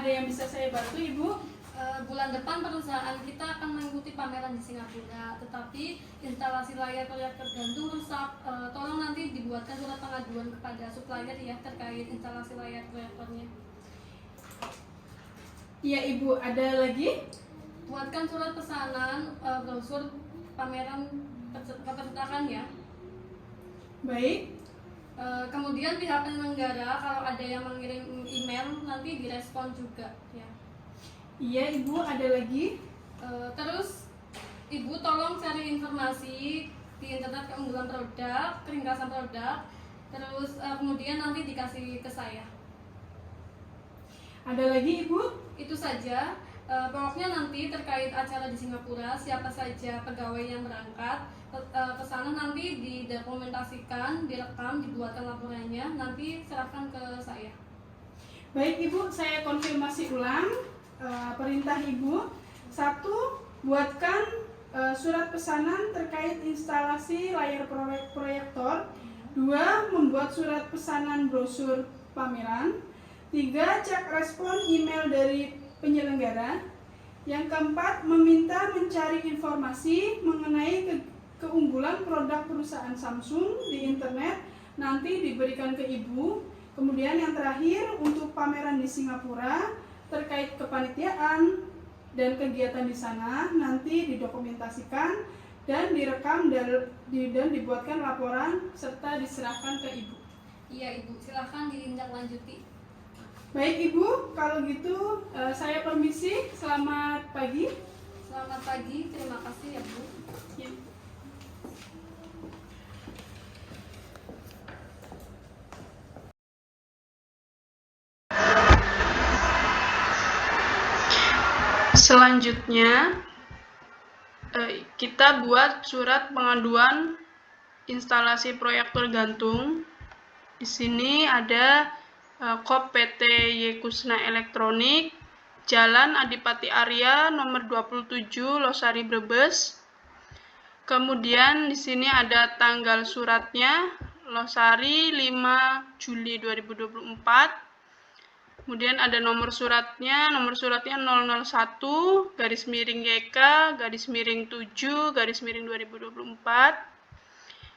ada yang bisa saya bantu, Ibu? Bulan depan perusahaan kita akan mengikuti pameran di Singapura, tetapi instalasi layar proyektor gantung rusak. Tolong nanti dibuatkan surat pengaduan kepada supplier ya terkait instalasi layar proyektornya. Iya, Ibu. Ada lagi? Buatkan surat pesanan brosur pameran percetakan ya. Baik. Kemudian pihak penyelenggara kalau ada yang mengirim email nanti direspon juga ya. Iya, Ibu. Ada lagi? Terus Ibu tolong cari informasi di internet keunggulan produk, keringkasan produk, terus kemudian nanti dikasih ke saya. Ada lagi, Ibu? Itu saja. Pokoknya nanti terkait acara di Singapura, siapa saja pegawai yang berangkat, pesanan nanti didokumentasikan, direkam, dibuatkan laporannya, nanti serahkan ke saya. Baik, Ibu, saya konfirmasi ulang perintah Ibu. 1. Buatkan surat pesanan terkait instalasi layar proyektor. 2. Membuat surat pesanan brosur pameran. 3. Cek respon email dari penyelenggara. Yang keempat, meminta mencari informasi mengenai keunggulan produk perusahaan Samsung di internet, nanti diberikan ke Ibu. Kemudian yang terakhir, untuk pameran di Singapura terkait kepanitiaan dan kegiatan di sana nanti didokumentasikan dan direkam dan dibuatkan laporan serta diserahkan ke Ibu. Iya, Ibu, silahkan ditindaklanjuti. Baik, Ibu, kalau gitu saya permisi. Selamat pagi. Selamat pagi, terima kasih ya Bu. Ya. Selanjutnya kita buat surat pengaduan instalasi proyektor gantung. Di sini ada KOP PT Yekusna Elektronik, Jalan Adipati Arya nomor 27 Losari Brebes. Kemudian di sini ada tanggal suratnya Losari 5 Juli 2024. Kemudian ada nomor suratnya 001 garis miring YK garis miring 7 garis miring 2024.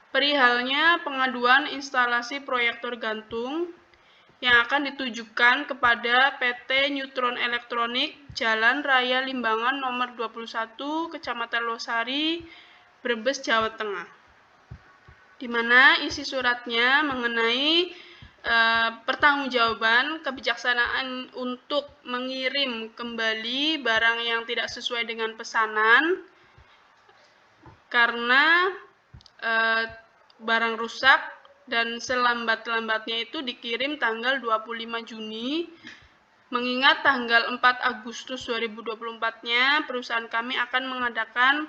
Perihalnya pengaduan instalasi proyektor gantung yang akan ditujukan kepada PT Neutron Elektronik, Jalan Raya Limbangan nomor 21, Kecamatan Losari, Brebes, Jawa Tengah. Di mana isi suratnya mengenai pertanggungjawaban kebijaksanaan untuk mengirim kembali barang yang tidak sesuai dengan pesanan karena barang rusak dan selambat-lambatnya itu dikirim tanggal 25 Juni. Mengingat tanggal 4 Agustus 2024-nya perusahaan kami akan mengadakan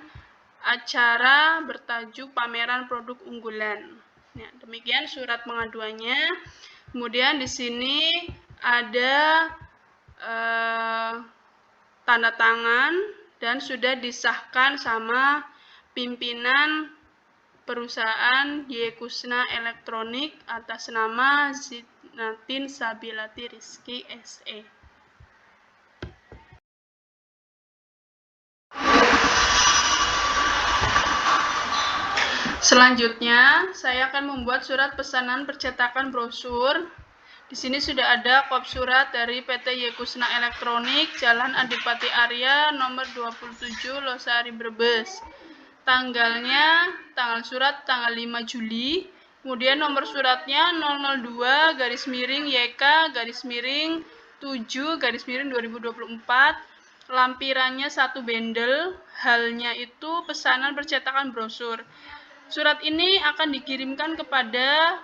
acara bertajuk pameran produk unggulan. Ya, demikian surat pengaduannya. Kemudian di sini ada tanda tangan dan sudah disahkan sama pimpinan perusahaan Yekusna Elektronik atas nama Zinatin Sabilati Rizky SE. Selanjutnya, saya akan membuat surat pesanan percetakan brosur. Di sini sudah ada kop surat dari PT Yekusna Elektronik, Jalan Adipati Arya, nomor 27, Losari Brebes. Tanggal surat tanggal 5 Juli. Kemudian nomor suratnya 002 garis miring YK garis miring 7 garis miring 2024. Lampirannya 1 bendel. Halnya itu pesanan percetakan brosur. Surat ini akan dikirimkan kepada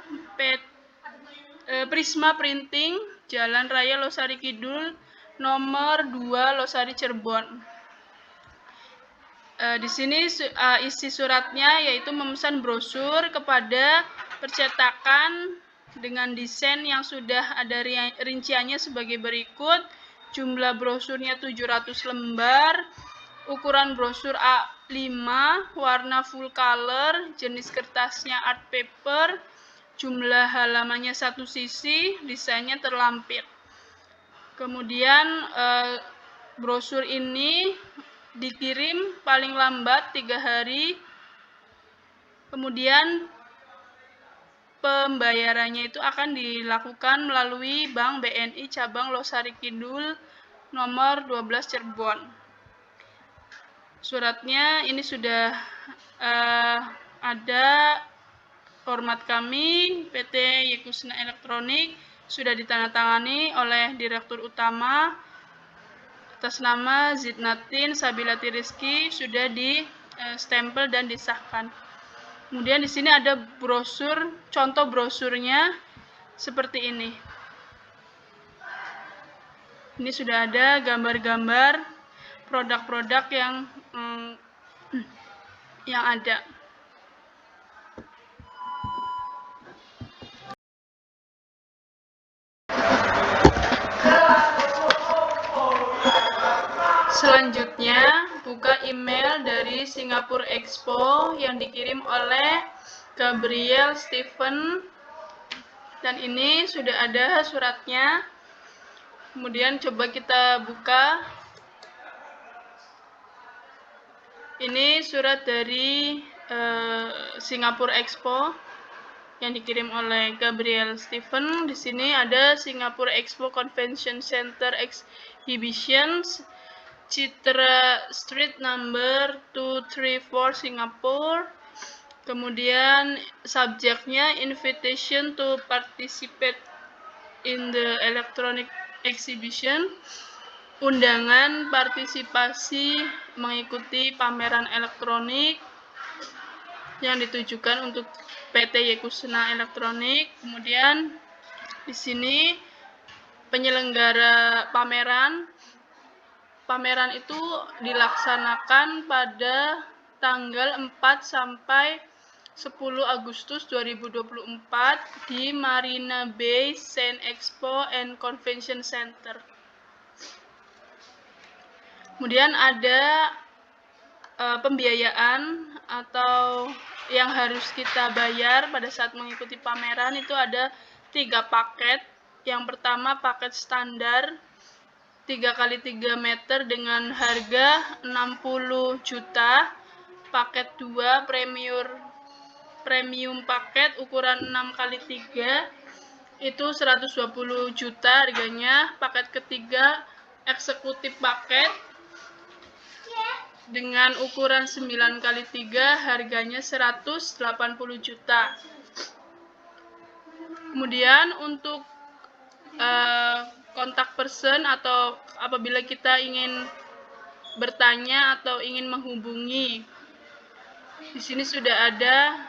Prisma Printing, Jalan Raya Losari Kidul, nomor 2 Losari Cirebon. Di sini isi suratnya yaitu memesan brosur kepada percetakan dengan desain yang sudah ada rinciannya sebagai berikut. Jumlah brosurnya 700 lembar. Ukuran brosur A5, warna full color, jenis kertasnya art paper, jumlah halamannya 1 sisi, desainnya terlampir. Kemudian brosur ini dikirim paling lambat 3 hari. Kemudian pembayarannya itu akan dilakukan melalui Bank BNI Cabang Losari Kidul nomor 12 Cirebon. Suratnya ini sudah ada, hormat kami PT Yekusna Elektronik, sudah ditandatangani oleh Direktur Utama atas nama Zidnatin Sabilati Rizky, sudah di stempel dan disahkan. Kemudian di sini ada brosur, contoh brosurnya seperti ini. Ini sudah ada gambar-gambar produk-produk yang ada. Selanjutnya, buka email dari Singapore Expo yang dikirim oleh Gabriel Stephen, dan ini sudah ada suratnya. Kemudian coba kita buka. Ini surat dari Singapore Expo yang dikirim oleh Gabriel Stephen. Di sini ada Singapore Expo Convention Center Exhibitions, Citra Street number 234 Singapore. Kemudian subjeknya invitation to participate in the electronic exhibition, undangan partisipasi mengikuti pameran elektronik yang ditujukan untuk PT Yekusna Elektronik. Kemudian di sini penyelenggara pameran itu dilaksanakan pada tanggal 4 sampai 10 Agustus 2024 di Marina Bay Sands Expo and Convention Center. Kemudian ada pembiayaan atau yang harus kita bayar pada saat mengikuti pameran, itu ada 3 paket. Yang pertama paket standar 3x3 meter dengan harga 60 juta. Paket 2 premium paket ukuran 6x3 itu 120 juta harganya. Paket ketiga eksekutif paket dengan ukuran 9x3 harganya 180 juta. Kemudian untuk kontak person atau apabila kita ingin bertanya atau ingin menghubungi, di sini sudah ada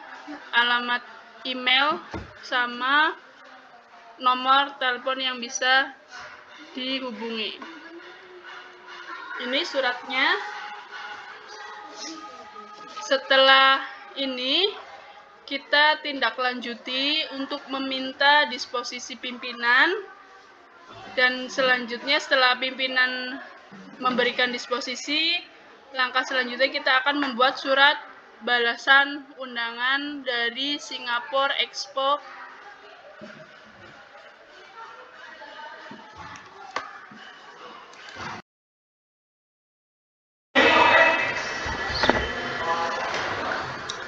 alamat email sama nomor telepon yang bisa dihubungi. Ini suratnya. Setelah ini kita tindak lanjuti untuk meminta disposisi pimpinan. Dan selanjutnya setelah pimpinan memberikan disposisi, langkah selanjutnya kita akan membuat surat balasan undangan dari Singapore Expo.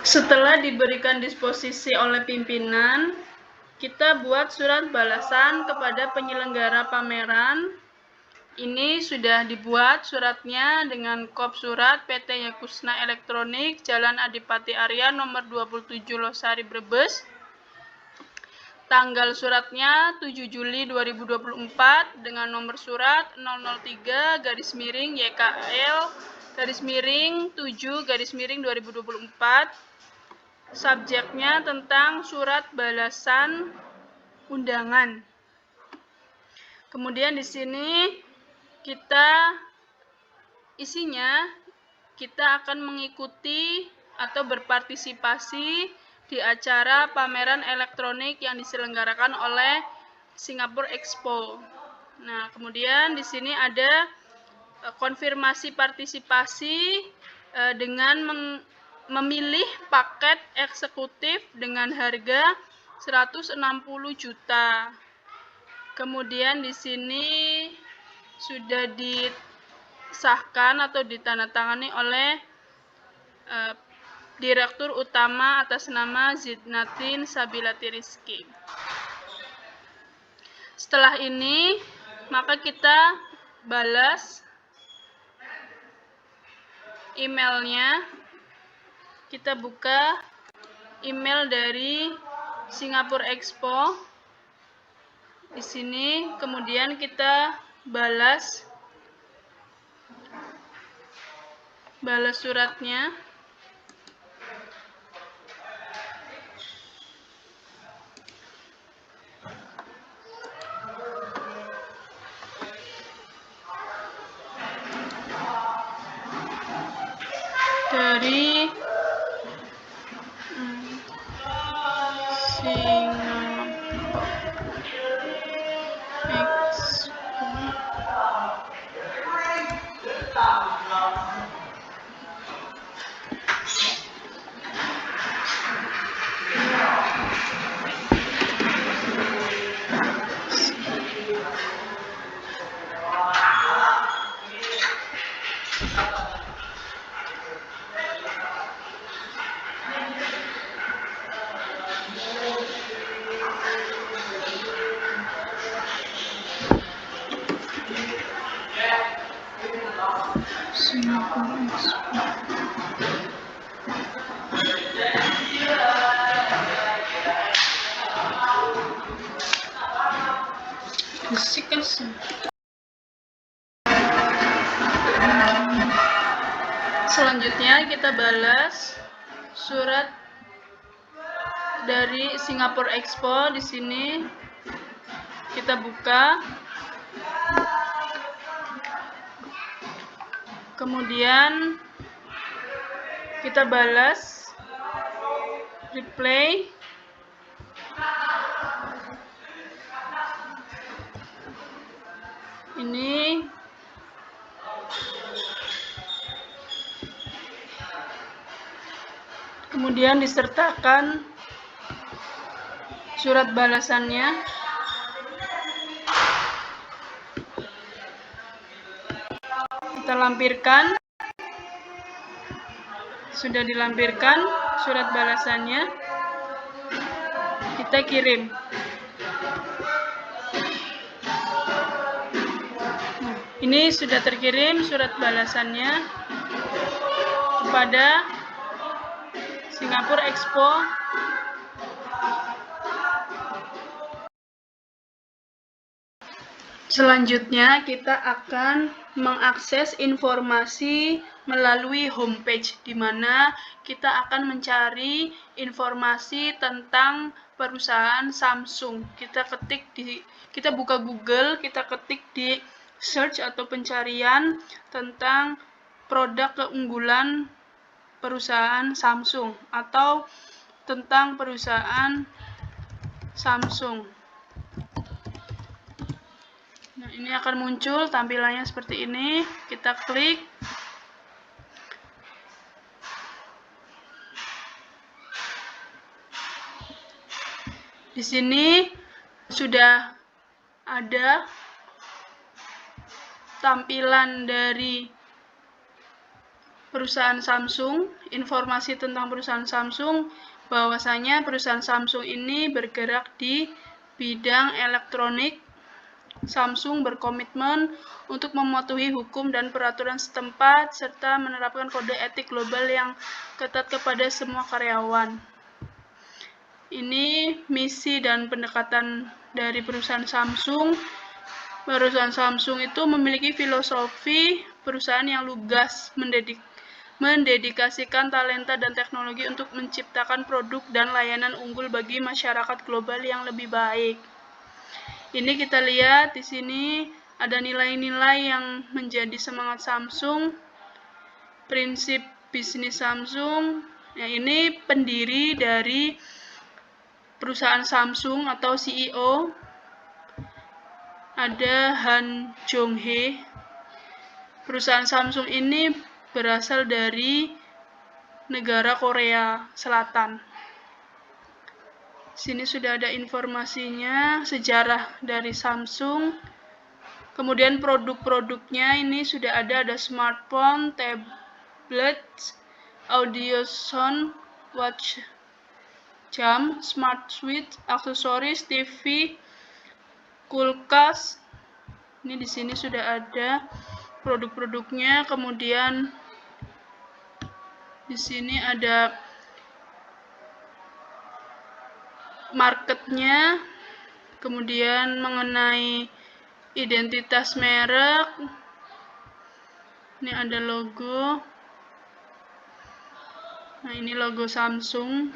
Setelah diberikan disposisi oleh pimpinan, kita buat surat balasan kepada penyelenggara pameran. Ini sudah dibuat suratnya dengan kop surat PT Yekusna Elektronik, Jalan Adipati Arya nomor 27 Losari Brebes. Tanggal suratnya 7 Juli 2024 dengan nomor surat 003-YKL-7-2024. Subjeknya tentang surat balasan undangan. Kemudian di sini isinya kita akan mengikuti atau berpartisipasi di acara pameran elektronik yang diselenggarakan oleh Singapore Expo. Nah, kemudian di sini ada konfirmasi partisipasi dengan memilih paket eksekutif dengan harga 160 juta. Kemudian di sini sudah disahkan atau ditandatangani oleh Direktur Utama atas nama Zidnatin Sabilati Rizky. Setelah ini, maka kita balas emailnya. Kita buka email dari Singapura Expo. Di sini, kemudian kita balas suratnya. Dari Singapura Expo. Selanjutnya kita balas surat dari Singapura Expo. Di sini kita buka. Kemudian kita balas reply. Ini kemudian disertakan surat balasannya. Kita lampirkan. Sudah dilampirkan surat balasannya. Kita kirim. Ini sudah terkirim surat balasannya kepada Singapura Expo. Selanjutnya kita akan mengakses informasi melalui homepage, di mana kita akan mencari informasi tentang perusahaan Samsung. Kita buka Google, kita ketik di search atau pencarian tentang produk keunggulan perusahaan Samsung atau tentang perusahaan Samsung. Nah, ini akan muncul tampilannya seperti ini. Kita klik. Di sini sudah ada tampilan dari perusahaan Samsung, informasi tentang perusahaan Samsung, bahwasanya perusahaan Samsung ini bergerak di bidang elektronik. Samsung berkomitmen untuk mematuhi hukum dan peraturan setempat serta menerapkan kode etik global yang ketat kepada semua karyawan. Ini misi dan pendekatan dari perusahaan Samsung. Perusahaan Samsung itu memiliki filosofi perusahaan yang lugas, mendedikasikan talenta dan teknologi untuk menciptakan produk dan layanan unggul bagi masyarakat global yang lebih baik. Ini kita lihat di sini ada nilai-nilai yang menjadi semangat Samsung, prinsip bisnis Samsung. Nah, ini pendiri dari perusahaan Samsung atau CEO, ada Han Jong-hae. Perusahaan Samsung ini berasal dari negara Korea Selatan. Sini sudah ada informasinya, sejarah dari Samsung. Kemudian produk-produknya ini sudah ada smartphone, tablet, audio sound, watch, jam, smart switch, aksesoris, TV, kulkas. Ini di sini sudah ada produk-produknya. Kemudian di sini ada marketnya. Kemudian mengenai identitas merek. Ini ada logo. Nah, ini logo Samsung.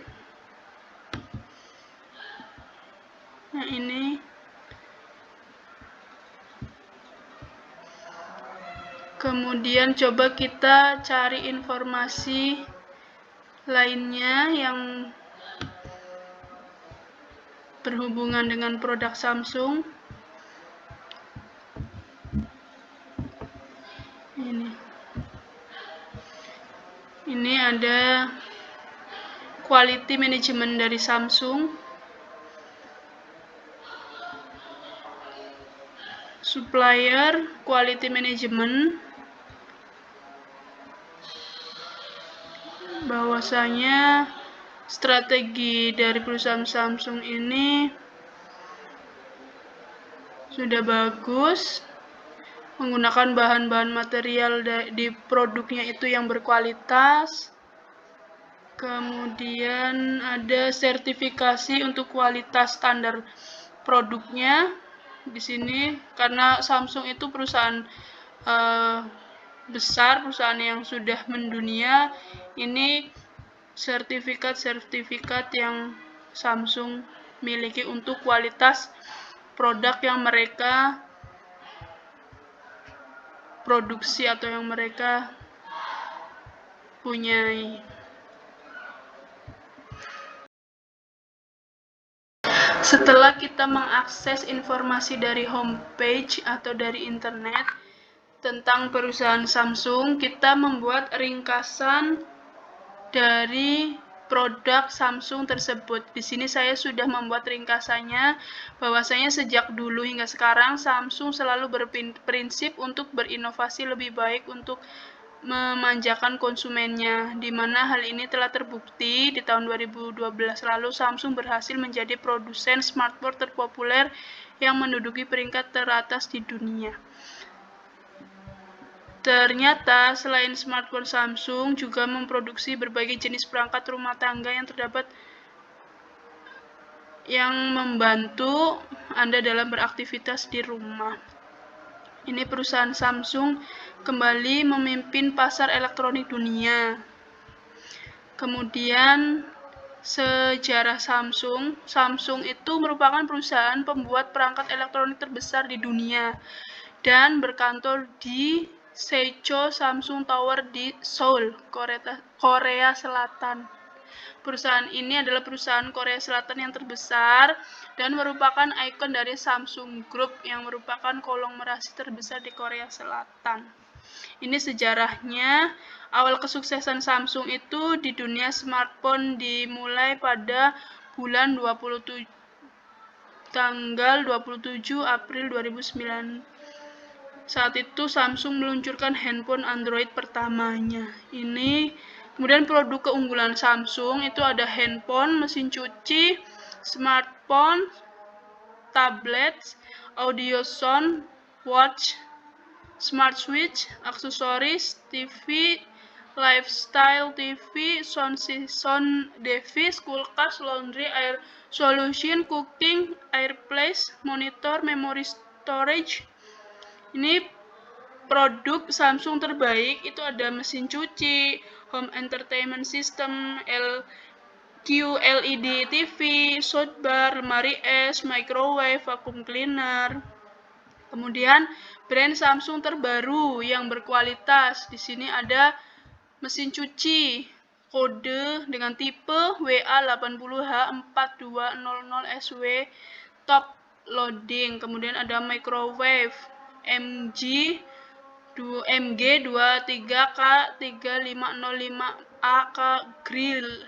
Nah, ini. Kemudian coba kita cari informasi lainnya yang berhubungan dengan produk Samsung. Ini ada quality management dari Samsung, supplier quality management, bahwasanya strategi dari perusahaan Samsung ini sudah bagus, menggunakan bahan-bahan material di produknya itu yang berkualitas. Kemudian ada sertifikasi untuk kualitas standar produknya di sini, karena Samsung itu perusahaan besar, perusahaan yang sudah mendunia. Ini sertifikat-sertifikat yang Samsung miliki untuk kualitas produk yang mereka produksi atau yang mereka punyai. Setelah kita mengakses informasi dari homepage atau dari internet tentang perusahaan Samsung, kita membuat ringkasan dari produk Samsung tersebut. Di sini saya sudah membuat ringkasannya, bahwasanya sejak dulu hingga sekarang Samsung selalu berprinsip untuk berinovasi lebih baik untuk memanjakan konsumennya, di mana hal ini telah terbukti di tahun 2012 lalu. Samsung berhasil menjadi produsen smartphone terpopuler yang menduduki peringkat teratas di dunia. Ternyata selain smartphone, Samsung juga memproduksi berbagai jenis perangkat rumah tangga yang membantu Anda dalam beraktivitas di rumah. Ini perusahaan Samsung kembali memimpin pasar elektronik dunia. Kemudian sejarah Samsung. Samsung itu merupakan perusahaan pembuat perangkat elektronik terbesar di dunia dan berkantor di Seicho Samsung Tower di Seoul, Korea Selatan. Perusahaan ini adalah perusahaan Korea Selatan yang terbesar dan merupakan ikon dari Samsung Group yang merupakan konglomerasi terbesar di Korea Selatan. Ini sejarahnya. Awal kesuksesan Samsung itu di dunia smartphone dimulai pada tanggal 27 April 2009. Saat itu Samsung meluncurkan handphone Android pertamanya. Ini kemudian produk keunggulan Samsung itu ada handphone, mesin cuci, smartphone, tablet, audio sound, watch, smart switch, aksesoris, TV, lifestyle TV, sound device, kulkas, laundry, air solution, cooking, airplace, monitor, memory storage. Ini produk Samsung terbaik itu ada mesin cuci, home entertainment system, QLED TV, soundbar, lemari es, microwave, vacuum cleaner. Kemudian brand Samsung terbaru yang berkualitas. Di sini ada mesin cuci kode dengan tipe WA80H4200SW top loading. Kemudian ada microwave MG23K3505AK grill.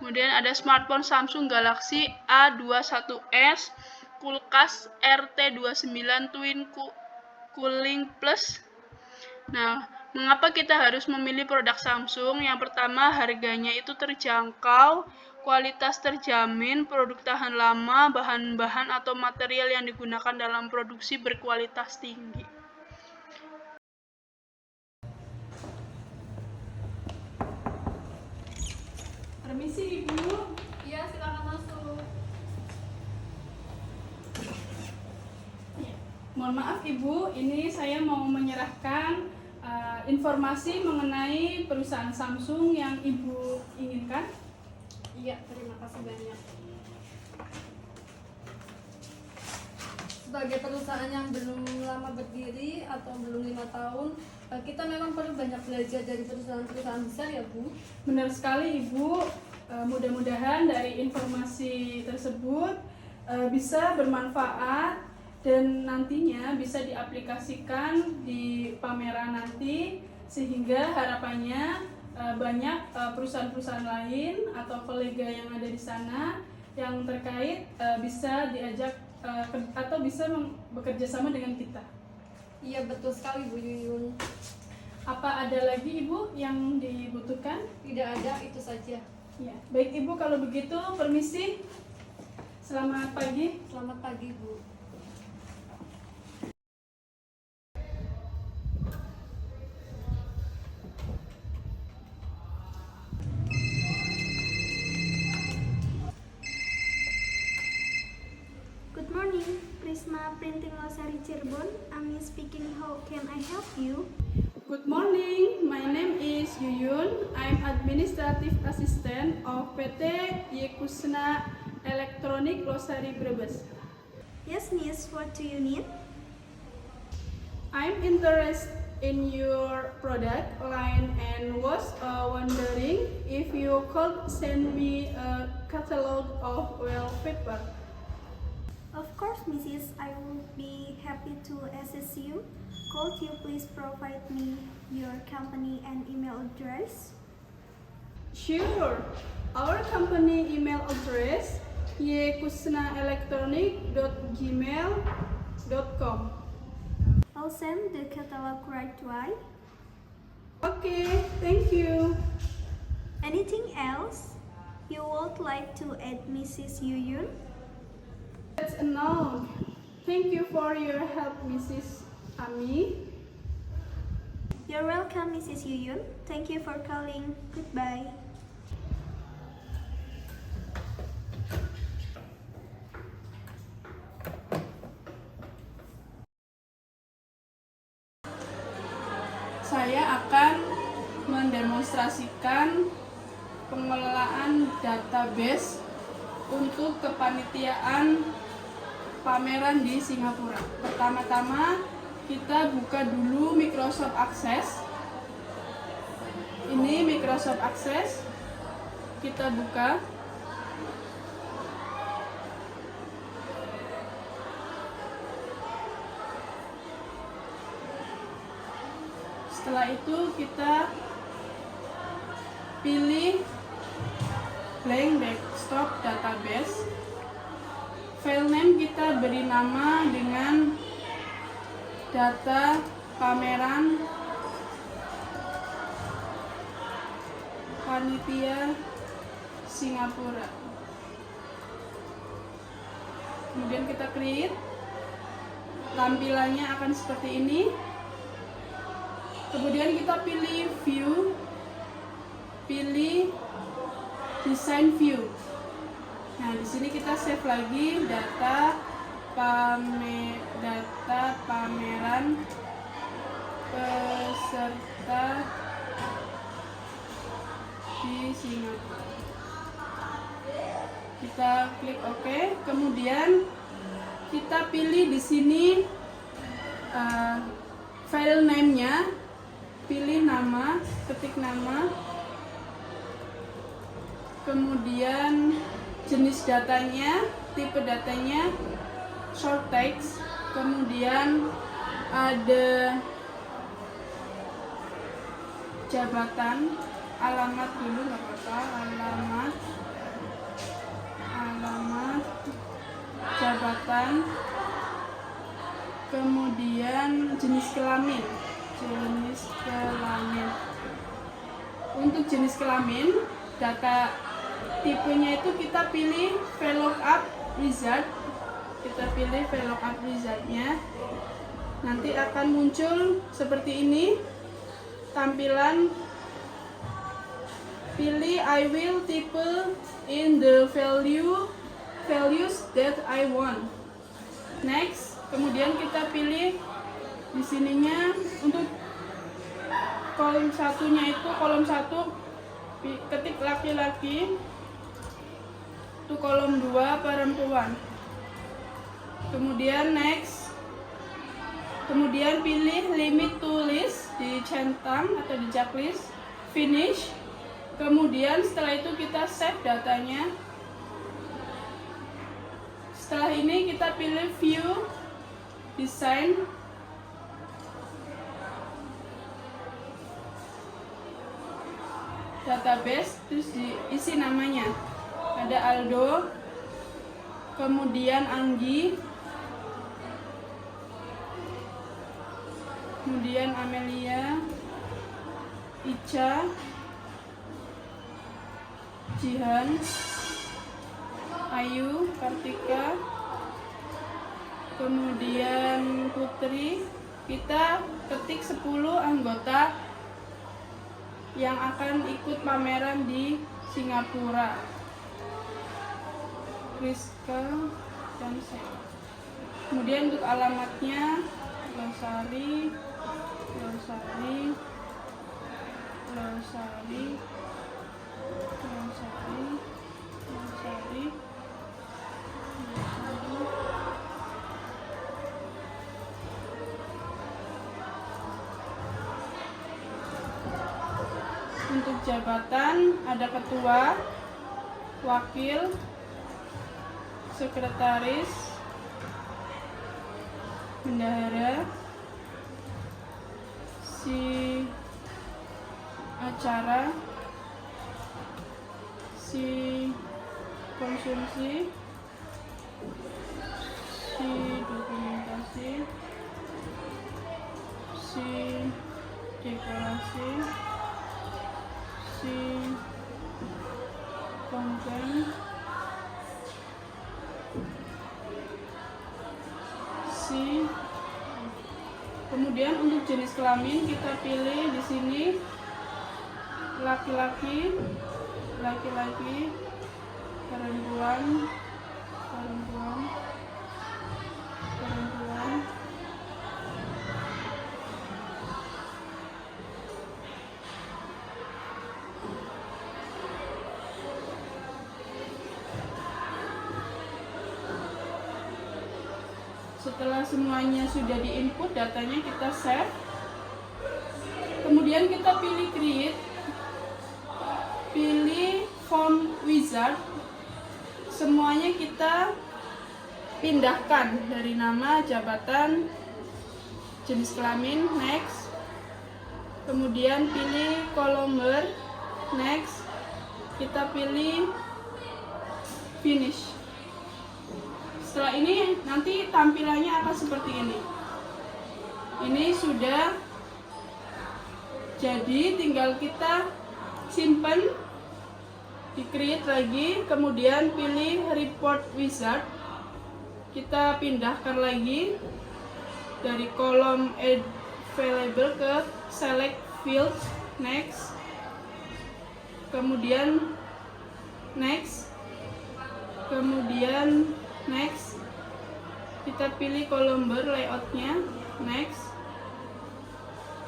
Kemudian ada smartphone Samsung Galaxy A21s kulkas RT29 Twin Cooling Plus. Nah, mengapa kita harus memilih produk Samsung? Yang pertama, harganya itu terjangkau, kualitas terjamin, produk tahan lama, bahan-bahan atau material yang digunakan dalam produksi berkualitas tinggi. Permisi Ibu. Iya, silakan masuk. Mohon maaf Ibu, ini saya mau menyerahkan informasi mengenai perusahaan Samsung yang Ibu inginkan. Iya, terima kasih banyak. Sebagai perusahaan yang belum lama berdiri atau belum 5 tahun, kita memang perlu banyak belajar dari perusahaan-perusahaan besar ya Bu. Benar sekali Ibu, mudah-mudahan dari informasi tersebut bisa bermanfaat dan nantinya bisa diaplikasikan di pameran nanti, sehingga harapannya banyak perusahaan-perusahaan lain atau kolega yang ada di sana yang terkait bisa diajak atau bisa bekerja sama dengan kita. Iya, betul sekali Bu Yuyun. Apa ada lagi Ibu yang dibutuhkan? Tidak ada, itu saja. Ya, baik Ibu, kalau begitu permisi. Selamat pagi. Selamat pagi Bu. Good morning, Prisma Printing Losari Cirebon. Ami speaking. How can I help you? Good morning, my name is Yuyun. I'm administrative assistant of PT Yekusna Electronic Losari Brebes. Yes, Miss. What do you need? I'm interested in your product line and was wondering if you could send me a catalog of wallpaper. Of course, Mrs. I would be happy to assist you. Could you please provide me your company and email address? Sure. Our company email address yekusnaelectronic.gmail.com. I'll send the catalog right away. Okay, thank you. Anything else you would like to add, Mrs. Yuyun? That's a no. Thank you for your help, Mrs. Ami. You're welcome, Mrs. Yuyun. Thank you for calling. Goodbye. Saya akan mendemonstrasikan pengelolaan database untuk kepanitiaan pameran di Singapura. Pertama-tama kita buka dulu Microsoft Access. Ini Microsoft Access. Kita buka. Setelah itu kita pilih blank desktop database. File name kita beri nama dengan data pameran panitia Singapura. Kemudian kita create. Tampilannya akan seperti ini. Kemudian kita pilih view, pilih design view. Nah, di sini kita save lagi data pameran peserta di Singapura. Kita klik OK. Kemudian kita pilih di sini file name-nya, pilih nama, ketik nama, kemudian jenis datanya, tipe datanya, short text, kemudian ada jabatan, alamat dulu nggak apa-apa, alamat, jabatan, tampilan, kemudian jenis kelamin. Untuk jenis kelamin, data tipenya itu kita pilih VLOOKUP wizard. Kita pilih VLOOKUP wizardnya. Nanti akan muncul seperti ini tampilan. Pilih I will type in the values that I want. Next, kemudian kita pilih di sininya untuk kolom satunya itu kolom 1 ketik laki-laki, untuk kolom 2 perempuan. Kemudian next, kemudian pilih limit to list, dicentang atau di checklist, finish. Kemudian setelah itu kita save datanya. Setelah ini kita pilih view, design, database, terus diisi namanya. Ada Aldo, kemudian Anggi, kemudian Amelia, Ica, Jihan, Ayu, Kartika, kemudian Putri. Kita ketik 10 anggota yang akan ikut pameran di Singapura. Rizka dan saya. Kemudian untuk alamatnya Losari, Untuk jabatan ada ketua, wakil, sekretaris, bendahara, si acara, si konsumsi, si dokumentasi, si dekorasi, si konten, si. Kemudian untuk jenis kelamin kita pilih di sini laki-laki, perempuan. Setelah semuanya sudah diinput, datanya kita save. Kemudian kita pilih create, pilih form wizard. Semuanya kita pindahkan dari nama, jabatan, jenis kelamin, next. Kemudian pilih columnar, next. Kita pilih finish. Setelah ini nanti tampilannya akan seperti ini. Ini sudah jadi, tinggal kita simpan, di create lagi, kemudian pilih report wizard. Kita pindahkan lagi dari kolom available ke select field, next. Kemudian next. Kemudian next, kita pilih kolom bar layoutnya, next.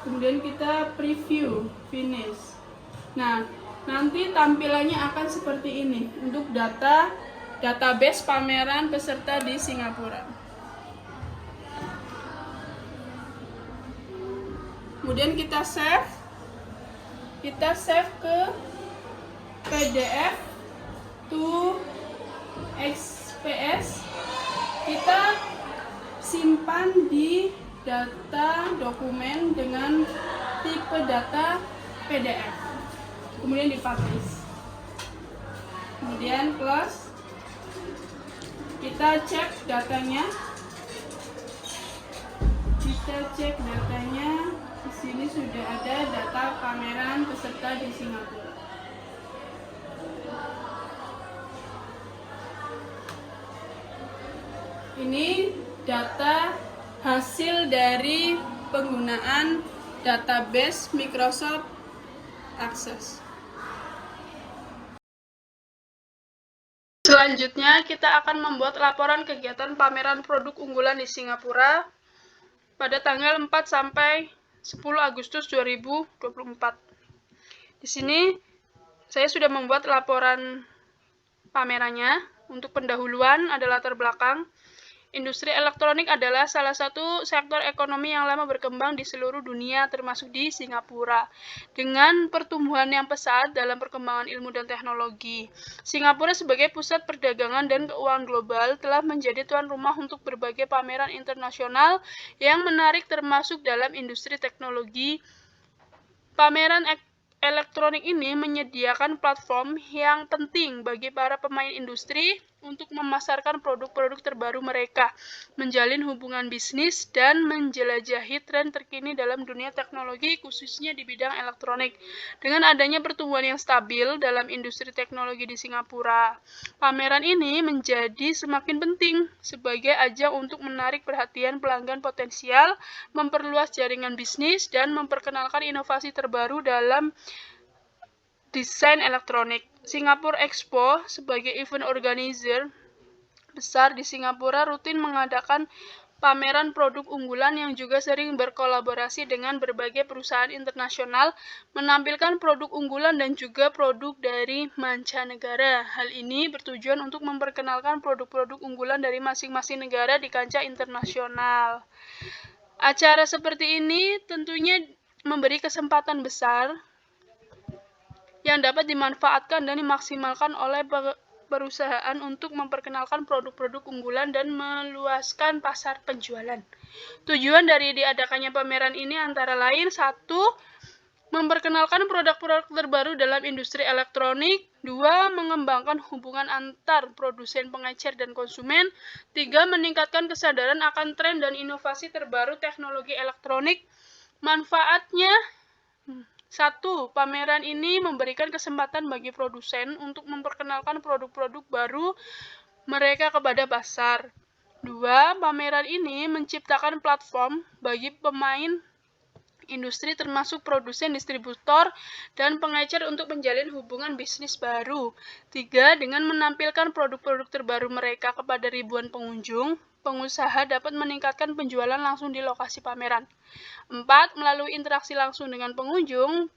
Kemudian kita preview, finish. Nah, nanti tampilannya akan seperti ini untuk database pameran peserta di Singapura. Kemudian kita save ke PDF to XPS. Kita simpan di data dokumen dengan tipe data PDF. Kemudian dipublish. Kemudian close. Kita cek datanya. Di sini sudah ada data pameran peserta di Singapura. Ini data hasil dari penggunaan database Microsoft Access. Selanjutnya, kita akan membuat laporan kegiatan pameran produk unggulan di Singapura pada tanggal 4 sampai 10 Agustus 2024. Di sini, saya sudah membuat laporan pamerannya. Untuk pendahuluan ada latar belakang. Industri elektronik adalah salah satu sektor ekonomi yang lama berkembang di seluruh dunia, termasuk di Singapura. Dengan pertumbuhan yang pesat dalam perkembangan ilmu dan teknologi, Singapura sebagai pusat perdagangan dan keuangan global telah menjadi tuan rumah untuk berbagai pameran internasional yang menarik, termasuk dalam industri teknologi. Pameran elektronik ini menyediakan platform yang penting bagi para pemain industri untuk memasarkan produk-produk terbaru mereka, menjalin hubungan bisnis, dan menjelajahi tren terkini dalam dunia teknologi, khususnya di bidang elektronik. Dengan adanya pertumbuhan yang stabil dalam industri teknologi di Singapura, pameran ini menjadi semakin penting sebagai ajang untuk menarik perhatian pelanggan potensial, memperluas jaringan bisnis, dan memperkenalkan inovasi terbaru dalam desain elektronik. Singapore Expo sebagai event organizer besar di Singapura rutin mengadakan pameran produk unggulan yang juga sering berkolaborasi dengan berbagai perusahaan internasional, menampilkan produk unggulan dan juga produk dari mancanegara. Hal ini bertujuan untuk memperkenalkan produk-produk unggulan dari masing-masing negara di kancah internasional. Acara seperti ini tentunya memberi kesempatan besar yang dapat dimanfaatkan dan dimaksimalkan oleh perusahaan untuk memperkenalkan produk-produk unggulan dan meluaskan pasar penjualan. Tujuan dari diadakannya pameran ini antara lain: 1. Memperkenalkan produk-produk terbaru dalam industri elektronik. 2. Mengembangkan hubungan antar produsen, pengecer, dan konsumen. 3. Meningkatkan kesadaran akan tren dan inovasi terbaru teknologi elektronik. Manfaatnya: 1. Pameran ini memberikan kesempatan bagi produsen untuk memperkenalkan produk-produk baru mereka kepada pasar. 2. Pameran ini menciptakan platform bagi pemain industri termasuk produsen, distributor, dan pengecer untuk menjalin hubungan bisnis baru. 3. Dengan menampilkan produk-produk terbaru mereka kepada ribuan pengunjung, pengusaha dapat meningkatkan penjualan langsung di lokasi pameran. 4. Melalui interaksi langsung dengan pengunjung,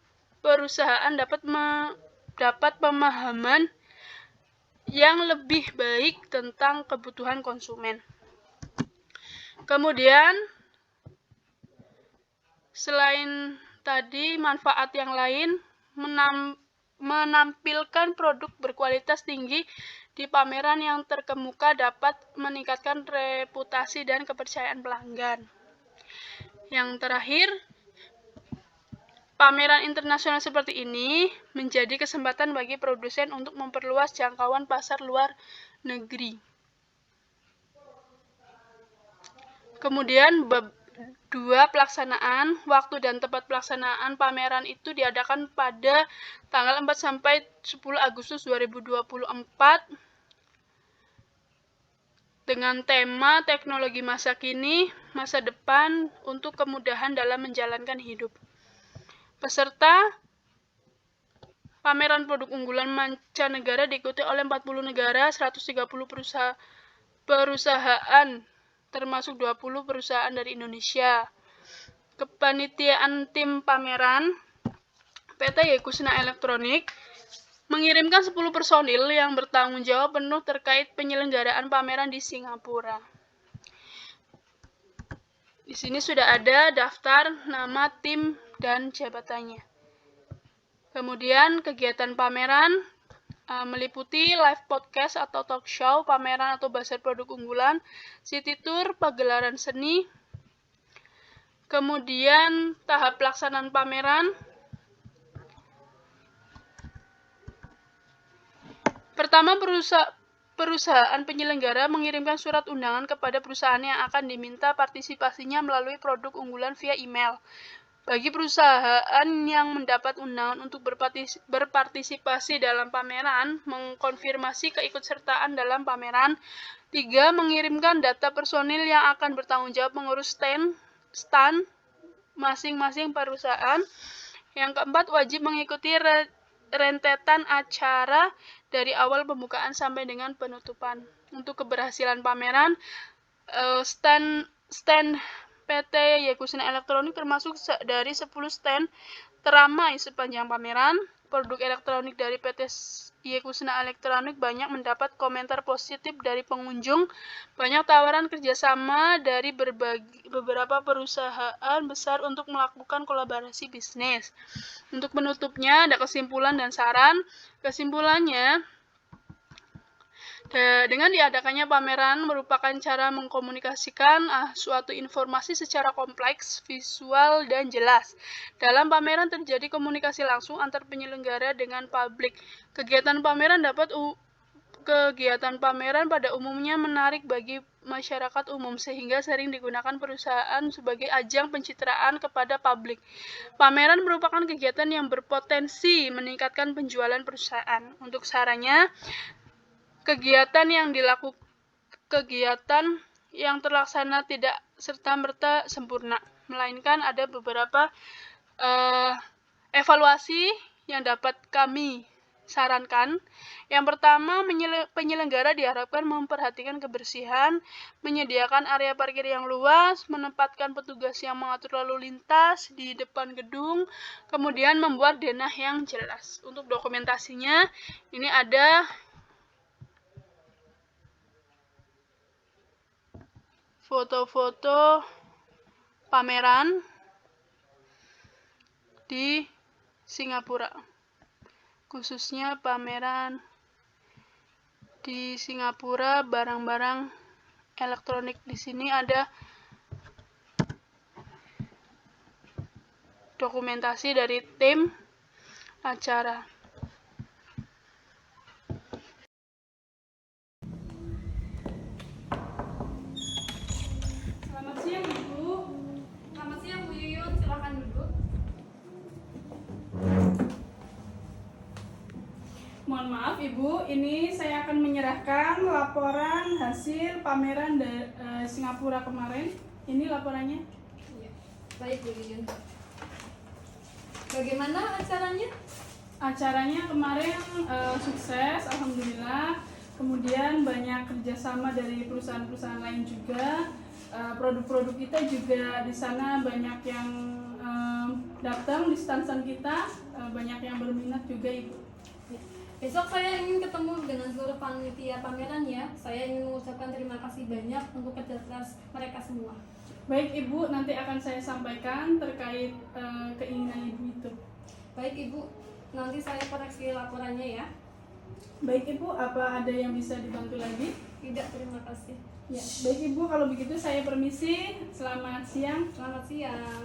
perusahaan dapat pemahaman yang lebih baik tentang kebutuhan konsumen. Kemudian, selain tadi, manfaat yang lain, menampilkan produk berkualitas tinggi di pameran yang terkemuka dapat meningkatkan reputasi dan kepercayaan pelanggan. Yang terakhir, pameran internasional seperti ini menjadi kesempatan bagi produsen untuk memperluas jangkauan pasar luar negeri. Kemudian, 2. Pelaksanaan. Waktu dan tempat pelaksanaan pameran itu diadakan pada tanggal 4 sampai 10 Agustus 2024 dengan tema teknologi masa kini, masa depan untuk kemudahan dalam menjalankan hidup. Peserta pameran produk unggulan mancanegara diikuti oleh 40 negara, 130 perusahaan, termasuk 20 perusahaan dari Indonesia. Kepanitiaan tim pameran PT Yekusna Elektronik mengirimkan 10 personil yang bertanggung jawab penuh terkait penyelenggaraan pameran di Singapura. Di sini sudah ada daftar nama tim dan jabatannya. Kemudian kegiatan pameran meliputi live podcast atau talk show, pameran atau bazar produk unggulan, city tour, pagelaran seni. Kemudian tahap pelaksanaan pameran. Pertama, perusahaan penyelenggara mengirimkan surat undangan kepada perusahaan yang akan diminta partisipasinya melalui produk unggulan via email. Bagi perusahaan yang mendapat undangan untuk berpartisipasi dalam pameran, mengkonfirmasi keikutsertaan dalam pameran. 3. Mengirimkan data personil yang akan bertanggung jawab mengurus stand masing-masing perusahaan. Yang keempat, wajib mengikuti rentetan acara dari awal pembukaan sampai dengan penutupan. Untuk keberhasilan pameran, stand PT Yakusina Elektronik termasuk dari 10 stand teramai sepanjang pameran. Produk elektronik dari PT Yakusina Elektronik banyak mendapat komentar positif dari pengunjung. Banyak tawaran kerjasama dari beberapa perusahaan besar untuk melakukan kolaborasi bisnis. Untuk penutupnya, ada kesimpulan dan saran. Kesimpulannya, dengan diadakannya pameran merupakan cara mengkomunikasikan suatu informasi secara kompleks, visual, dan jelas. Dalam pameran terjadi komunikasi langsung antar penyelenggara dengan publik. Kegiatan pameran pada umumnya menarik bagi masyarakat umum sehingga sering digunakan perusahaan sebagai ajang pencitraan kepada publik. Pameran merupakan kegiatan yang berpotensi meningkatkan penjualan perusahaan. Untuk sarannya, kegiatan yang terlaksana tidak serta-merta sempurna, melainkan ada beberapa evaluasi yang dapat kami sarankan. Yang pertama, penyelenggara diharapkan memperhatikan kebersihan, menyediakan area parkir yang luas, menempatkan petugas yang mengatur lalu lintas di depan gedung, kemudian membuat denah yang jelas. Untuk dokumentasinya, ini ada foto-foto pameran di Singapura, khususnya pameran di Singapura barang-barang elektronik. Di sini ada dokumentasi dari tim acara. Selamat siang, Ibu. Selamat siang Bu Yuyun, silakan duduk. Mohon maaf Ibu, ini saya akan menyerahkan laporan hasil pameran Singapura kemarin. Ini laporannya. Iya. Baik Bu Yuyun. Bagaimana acaranya? Acaranya kemarin sukses, alhamdulillah. Kemudian banyak kerjasama dari perusahaan-perusahaan lain juga. Produk-produk kita juga di sana banyak yang datang di stand-stand kita, banyak yang berminat juga Ibu. Besok saya ingin ketemu dengan seluruh panitia pameran ya. Saya ingin mengucapkan terima kasih banyak untuk kerja keras mereka semua. Baik Ibu, nanti akan saya sampaikan terkait keinginan Ibu itu. Baik Ibu, nanti saya koreksi laporannya ya. Baik Ibu, apa ada yang bisa dibantu lagi? Tidak, terima kasih. Ya, baik Ibu, kalau begitu saya permisi. Selamat siang. Selamat siang.